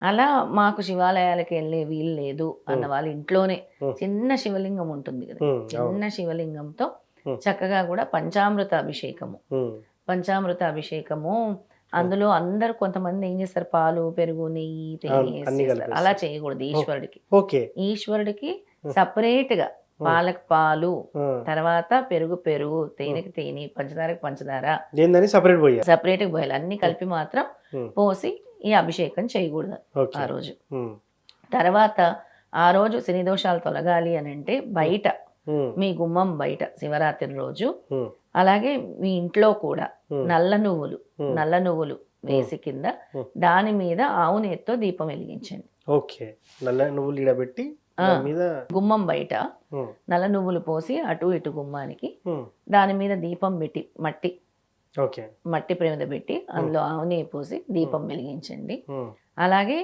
అలా మాకు శివాలయాలకు వెళ్ళే వీలు లేదు అన్న హ్మ్. వాళ్ళ ఇంట్లోనే హ్మ్. చిన్న శివలింగం ఉంటుంది కదా, హ్మ్. అవును. చిన్న శివలింగంతో హ్మ్. చక్కగా కూడా పంచామృత అభిషేకము, హ్మ్. పంచామృత అభిషేకము. హ్మ్. అందులో అందరూ కొంతమంది ఏం చేస్తారు, పాలు, పెరుగు, నెయ్యి, తేనె అవును. ఏసి అన్నీ చేస్తారు. అలా కలిపేస్తారు. చేయకూడదు హ్మ్. ఈశ్వరుడికి. ఓకే. ఈశ్వరుడికి హ్మ్. సపరేట్‌గా హ్మ్. పాలకు పాలు, ఆ! తర్వాత పెరుగు, హ్మ్. తేనెకి తేనె, పంచదారకి పంచదార దేనిదని సెపరేట్ బోయాలి. సెపరేట్‌గా పోయాలి. అన్నీ హ్మ్. కలిపి మాత్రం హ్మ్. పోసి ఈ అభిషేకం చేయకూడదు ఆ ఓకే. రోజు. హ్మ్. తర్వాత ఆ రోజు శని దోషాలు తొలగాలి అనంటే హ్మ్. బయట, హ్మ్. మీ గుమ్మం బయట శివరాత్రి రోజు, హ్మ్. అలాగే మీ ఇంట్లో కూడా హ్మ్. నల్ల నువ్వులు, హ్మ్. నల్ల నువ్వులు హ్మ్. వేసి కింద హ్మ్. దాని మీద ఆవు నెయ్యితో దీపం వెలిగించండి. ఓకే. నల్ల నువ్వులు ఈడబెట్టి ఆ! దాని మీద గుమ్మం బయట హ్మ్. నల్ల నువ్వులు పోసి అటు ఇటు గుమ్మానికి హ్మ్. దాని మీద దీపం పెట్టి మట్టి, ఓకే. మట్టి ప్రమిద పెట్టి హ్మ్. అందులో ఆవు నెయ్యి పోసి హ్మ్. దీపం వెలిగించండి. హ్మ్. అలాగే